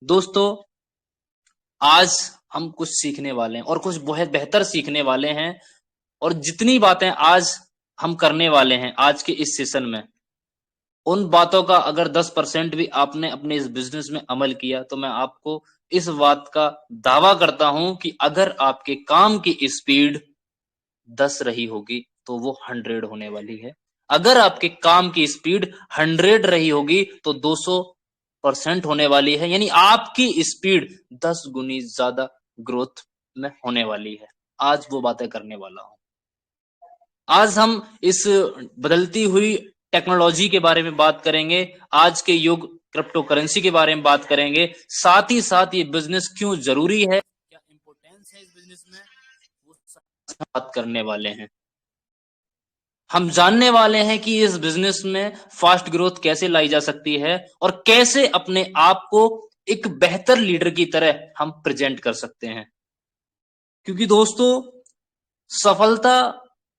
दोस्तों, आज हम कुछ सीखने वाले हैं और कुछ बहुत बेहतर सीखने वाले हैं। और जितनी बातें आज हम करने वाले हैं आज के इस सेशन में, उन बातों का अगर 10% भी आपने अपने इस बिजनेस में अमल किया तो मैं आपको इस बात का दावा करता हूं कि अगर आपके काम की स्पीड 10 रही होगी तो वो 100 होने वाली है। अगर आपके काम की स्पीड 100 रही होगी तो 200% होने वाली है, यानी आपकी स्पीड 10 गुनी ज्यादा ग्रोथ में होने वाली है। आज वो बातें करने वाला हूं। आज हम इस बदलती हुई टेक्नोलॉजी के बारे में बात करेंगे। आज के युग क्रिप्टो करेंसी के बारे में बात करेंगे। साथ ही साथ ये बिजनेस क्यों जरूरी है, क्या इंपॉर्टेंस है इस बिजनेस में, वो सब बात करने वाले हैं। हम जानने वाले हैं कि इस बिजनेस में फास्ट ग्रोथ कैसे लाई जा सकती है और कैसे अपने आप को एक बेहतर लीडर की तरह हम प्रेजेंट कर सकते हैं। क्योंकि दोस्तों, सफलता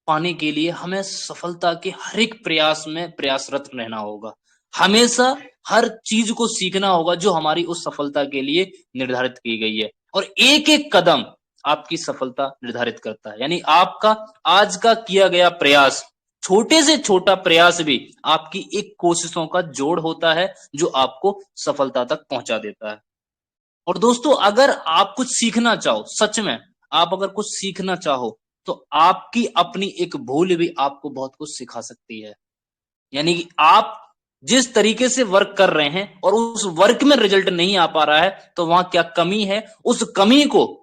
पाने के लिए हमें सफलता के हर एक प्रयास में प्रयासरत रहना होगा। हमेशा हर चीज को सीखना होगा जो हमारी उस सफलता के लिए निर्धारित की गई है। और एक एक कदम आपकी सफलता निर्धारित करता है। यानी आपका आज का किया गया प्रयास, छोटे से छोटा प्रयास भी आपकी एक कोशिशों का जोड़ होता है जो आपको सफलता तक पहुंचा देता है। और दोस्तों, अगर आप कुछ सीखना चाहो, सच में आप अगर कुछ सीखना चाहो तो आपकी अपनी एक भूल भी आपको बहुत कुछ सिखा सकती है। यानी कि आप जिस तरीके से वर्क कर रहे हैं और उस वर्क में रिजल्ट नहीं आ पा रहा है तो वहां क्या कमी है, उस कमी को,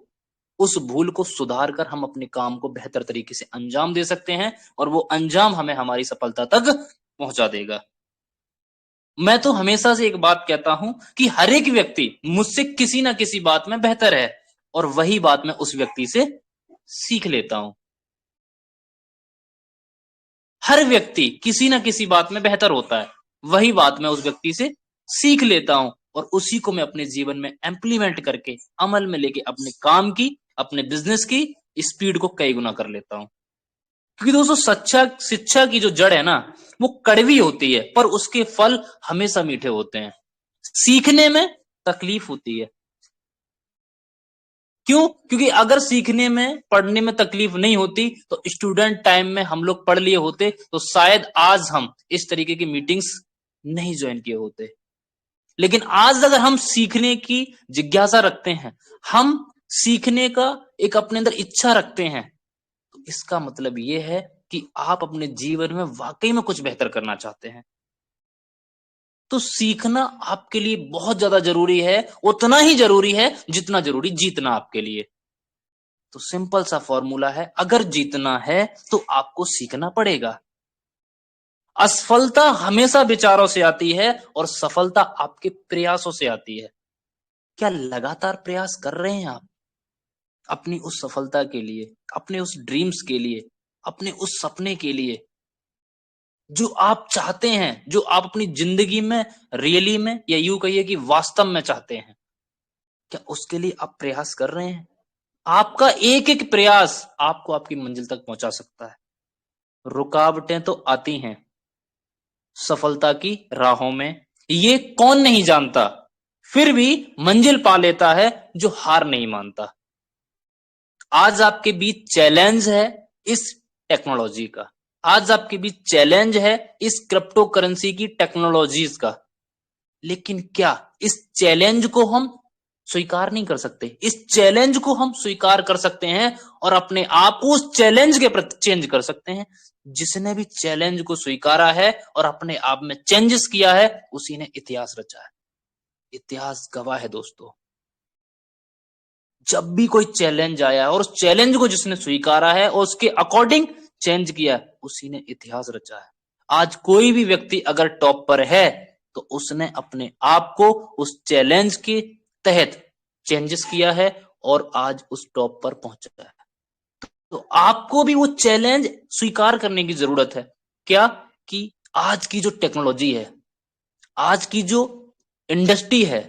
उस भूल को सुधार कर हम अपने काम को बेहतर तरीके से अंजाम दे सकते हैं और वो अंजाम हमें हमारी सफलता तक पहुंचा देगा। मैं तो हमेशा से एक बात कहता हूं कि हर एक व्यक्ति मुझसे किसी ना किसी बात में बेहतर है और वही बात मैं उस व्यक्ति से सीख लेता हूं। हर व्यक्ति किसी ना किसी बात में बेहतर होता है, वही बात मैं उस व्यक्ति से सीख लेता हूं और उसी को मैं अपने जीवन में इम्प्लीमेंट करके अमल में लेके अपने काम की, अपने बिजनेस की स्पीड को कई गुना कर लेता हूं। क्योंकि दोस्तों, सच्चा शिक्षा की जो जड़ है ना, वो कड़वी होती है पर उसके फल हमेशा मीठे होते हैं। सीखने में तकलीफ होती है। क्यों? क्योंकि अगर सीखने में, पढ़ने में तकलीफ नहीं होती तो स्टूडेंट टाइम में हम लोग पढ़ लिए होते तो शायद आज हम इस तरीके की मीटिंग्स नहीं ज्वाइन किए होते। लेकिन आज अगर हम सीखने की जिज्ञासा रखते हैं, हम सीखने का एक अपने अंदर इच्छा रखते हैं, तो इसका मतलब यह है कि आप अपने जीवन में वाकई में कुछ बेहतर करना चाहते हैं। तो सीखना आपके लिए बहुत ज्यादा जरूरी है, उतना ही जरूरी है जितना जरूरी जीतना आपके लिए। तो सिंपल सा फॉर्मूला है, अगर जीतना है तो आपको सीखना पड़ेगा। असफलता हमेशा विचारों से आती है और सफलता आपके प्रयासों से आती है। क्या लगातार प्रयास कर रहे हैं आप अपनी उस सफलता के लिए, अपने उस ड्रीम्स के लिए, अपने उस सपने के लिए जो आप चाहते हैं, जो आप अपनी जिंदगी में रियली में या यूं कहिए कि वास्तव में चाहते हैं? क्या उसके लिए आप प्रयास कर रहे हैं? आपका एक एक प्रयास आपको आपकी मंजिल तक पहुंचा सकता है। रुकावटें तो आती हैं सफलता की राहों में, ये कौन नहीं जानता। फिर भी मंजिल पा लेता है जो हार नहीं मानता। आज आपके बीच चैलेंज है इस टेक्नोलॉजी का। आज आपके बीच चैलेंज है इस क्रिप्टो करेंसी की टेक्नोलॉजीज का। लेकिन क्या इस चैलेंज को हम स्वीकार नहीं कर सकते? इस चैलेंज को हम स्वीकार कर सकते हैं और अपने आप को उस चैलेंज के प्रति चेंज कर सकते हैं। जिसने भी चैलेंज को स्वीकारा है और अपने आप में चेंजेस किया है, उसी ने इतिहास रचा है। इतिहास गवाह है दोस्तों। जब भी कोई चैलेंज आया है और उस चैलेंज को जिसने स्वीकारा है और उसके अकॉर्डिंग चेंज किया है, उसी ने इतिहास रचा है। आज कोई भी व्यक्ति अगर टॉप पर है तो उसने अपने आप को उस चैलेंज के तहत चेंजेस किया है और आज उस टॉप पर पहुंचा है। तो आपको भी वो चैलेंज स्वीकार करने की जरूरत है। क्या? कि आज की जो टेक्नोलॉजी है, आज की जो इंडस्ट्री है,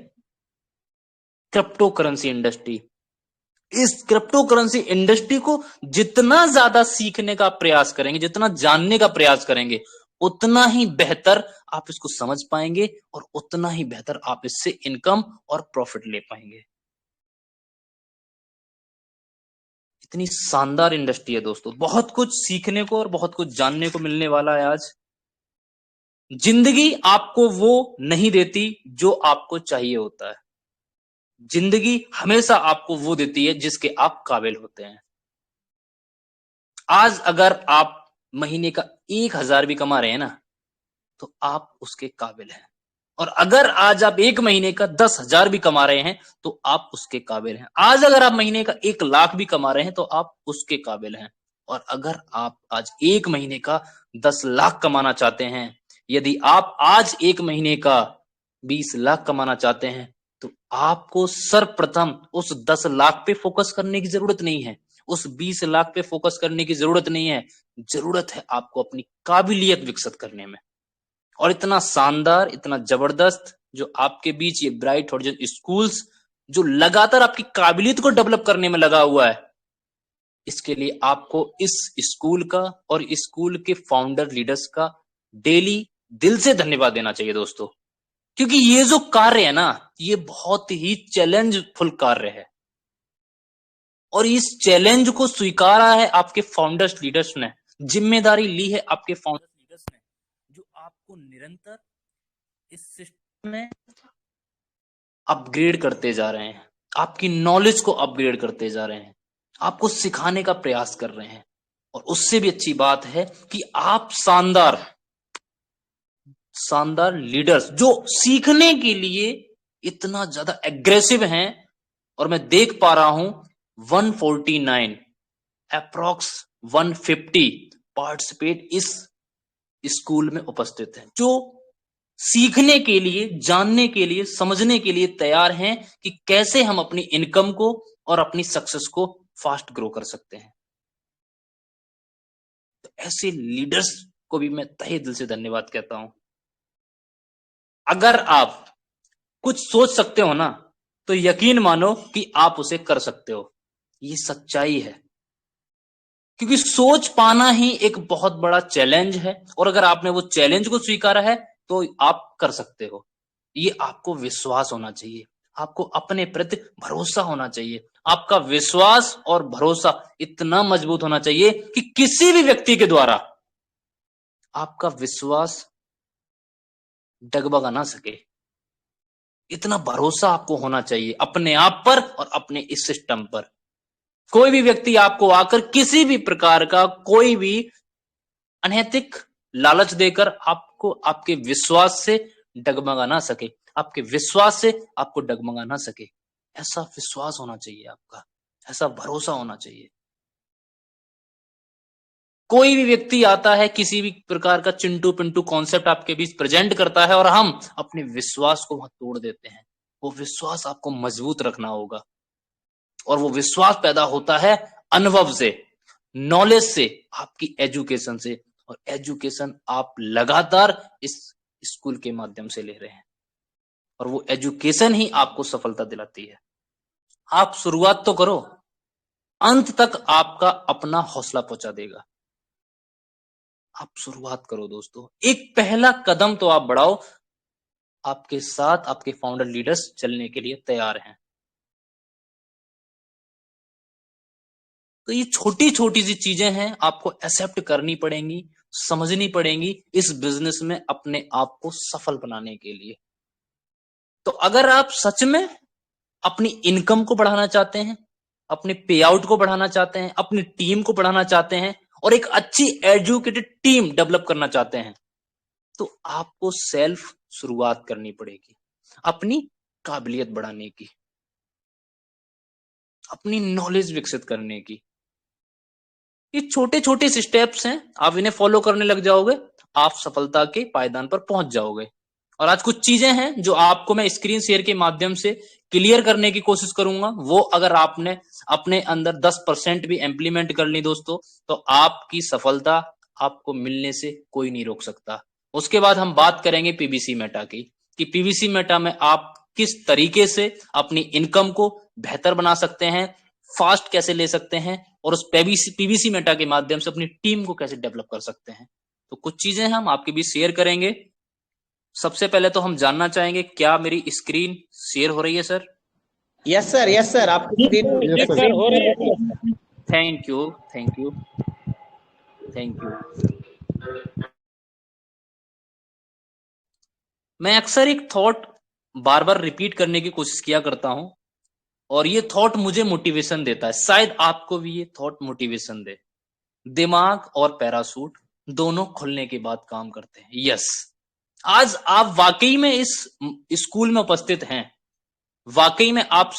क्रिप्टो करेंसी इंडस्ट्री, इस क्रिप्टो करेंसी इंडस्ट्री को जितना ज्यादा सीखने का प्रयास करेंगे, जितना जानने का प्रयास करेंगे, उतना ही बेहतर आप इसको समझ पाएंगे और उतना ही बेहतर आप इससे इनकम और प्रॉफिट ले पाएंगे। इतनी शानदार इंडस्ट्री है दोस्तों, बहुत कुछ सीखने को और बहुत कुछ जानने को मिलने वाला है आज। जिंदगी आपको वो नहीं देती जो आपको चाहिए होता है, जिंदगी हमेशा आपको वो देती है जिसके आप काबिल होते हैं। आज अगर आप महीने का 1,000 भी कमा रहे हैं ना, तो आप उसके काबिल हैं। और अगर आज आप एक महीने का 10,000 भी कमा रहे हैं तो आप उसके काबिल हैं। आज अगर आप महीने का 1,00,000 भी कमा रहे हैं तो आप उसके काबिल हैं। और अगर आप आज एक महीने का 10,00,000 कमाना चाहते हैं, यदि आप आज एक महीने का 20,00,000 कमाना चाहते हैं, तो आपको सर्वप्रथम उस 10,00,000 पे फोकस करने की जरूरत नहीं है, उस 20,00,000 पे फोकस करने की जरूरत नहीं है। जरूरत है आपको अपनी काबिलियत विकसित करने में। और इतना शानदार, इतना जबरदस्त जो आपके बीच ये ब्राइट हॉरिजॉन स्कूल्स जो लगातार आपकी काबिलियत को डेवलप करने में लगा हुआ है, इसके लिए आपको इस स्कूल का और इस स्कूल के फाउंडर लीडर्स का डेली दिल से धन्यवाद देना चाहिए दोस्तों। क्योंकि ये जो कार्य है ना, ये बहुत ही चैलेंजफुल कार्य है और इस चैलेंज को स्वीकारा है आपके फाउंडर्स लीडर्स ने, जिम्मेदारी ली है आपके फाउंडर्स लीडर्स ने, जो आपको निरंतर इस सिस्टम में अपग्रेड करते जा रहे हैं, आपकी नॉलेज को अपग्रेड करते जा रहे हैं, आपको सिखाने का प्रयास कर रहे हैं। और उससे भी अच्छी बात है कि आप शानदार शानदार लीडर्स जो सीखने के लिए इतना ज्यादा एग्रेसिव हैं। और मैं देख पा रहा हूं 149 अप्रॉक्स 150 पार्टिसिपेट इस स्कूल में उपस्थित हैं, जो सीखने के लिए, जानने के लिए, समझने के लिए तैयार हैं कि कैसे हम अपनी इनकम को और अपनी सक्सेस को फास्ट ग्रो कर सकते हैं। तो ऐसे लीडर्स को भी मैं तहे दिल से धन्यवाद कहता हूं। अगर आप कुछ सोच सकते हो ना, तो यकीन मानो कि आप उसे कर सकते हो। ये सच्चाई है, क्योंकि सोच पाना ही एक बहुत बड़ा चैलेंज है। और अगर आपने वो चैलेंज को स्वीकारा है तो आप कर सकते हो। ये आपको विश्वास होना चाहिए, आपको अपने प्रति भरोसा होना चाहिए। आपका विश्वास और भरोसा इतना मजबूत होना चाहिए कि किसी भी व्यक्ति के द्वारा आपका विश्वास डगमगा ना सके। इतना भरोसा आपको होना चाहिए अपने आप पर और अपने इस सिस्टम पर। कोई भी व्यक्ति आपको आकर किसी भी प्रकार का कोई भी अनैतिक लालच देकर आपको आपके विश्वास से डगमगा ना सके, आपके विश्वास से आपको डगमगा ना सके। ऐसा विश्वास होना चाहिए आपका, ऐसा भरोसा होना चाहिए। कोई भी व्यक्ति आता है, किसी भी प्रकार का चिंटू पिंटू कॉन्सेप्ट आपके बीच प्रेजेंट करता है और हम अपने विश्वास को वहां तोड़ देते हैं। वो विश्वास आपको मजबूत रखना होगा और वो विश्वास पैदा होता है अनुभव से, नॉलेज से, आपकी एजुकेशन से। और एजुकेशन आप लगातार इस स्कूल के माध्यम से ले रहे हैं और वो एजुकेशन ही आपको सफलता दिलाती है। आप शुरुआत तो करो, अंत तक आपका अपना हौसला पहुंचा देगा। आप शुरुआत करो दोस्तों, एक पहला कदम तो आप बढ़ाओ। आपके साथ आपके फाउंडर लीडर्स चलने के लिए तैयार हैं। तो ये छोटी छोटी सी चीजें हैं, आपको एक्सेप्ट करनी पड़ेंगी, समझनी पड़ेंगी इस बिजनेस में अपने आप को सफल बनाने के लिए। तो अगर आप सच में अपनी इनकम को बढ़ाना चाहते हैं, अपने पे आउट को बढ़ाना चाहते हैं, अपनी टीम को बढ़ाना चाहते हैं और एक अच्छी एजुकेटेड टीम डेवलप करना चाहते हैं, तो आपको सेल्फ शुरुआत करनी पड़ेगी, अपनी काबिलियत बढ़ाने की, अपनी नॉलेज विकसित करने की। ये छोटे छोटे स्टेप्स हैं, आप इन्हें फॉलो करने लग जाओगे, आप सफलता के पायदान पर पहुंच जाओगे। और आज कुछ चीजें हैं जो आपको मैं स्क्रीन शेयर के माध्यम से क्लियर करने की कोशिश करूंगा। वो अगर आपने अपने अंदर 10% भी इंप्लीमेंट कर ली दोस्तों, तो आपकी सफलता आपको मिलने से कोई नहीं रोक सकता। उसके बाद हम बात करेंगे पीवीसी मेटा की, कि पीवीसी मेटा में आप किस तरीके से अपनी इनकम को बेहतर बना सकते हैं, फास्ट कैसे ले सकते हैं और उस पीवीसी मेटा के माध्यम से अपनी टीम को कैसे डेवलप कर सकते हैं। तो कुछ चीजें हम आपके बीच शेयर करेंगे। सबसे पहले तो हम जानना चाहेंगे क्या मेरी स्क्रीन शेयर हो रही है सर? यस सर, आपकी स्क्रीन यस सर हो रही है। Thank you, thank you, thank you. मैं अक्सर एक थॉट बार बार रिपीट करने की कोशिश किया करता हूं और ये थॉट मुझे मोटिवेशन देता है, शायद आपको भी ये थॉट मोटिवेशन दे। दिमाग और पैराशूट दोनों खुलने के बाद काम करते हैं। यस, आज आप वाकई में इस स्कूल में उपस्थित हैं, वाकई में आप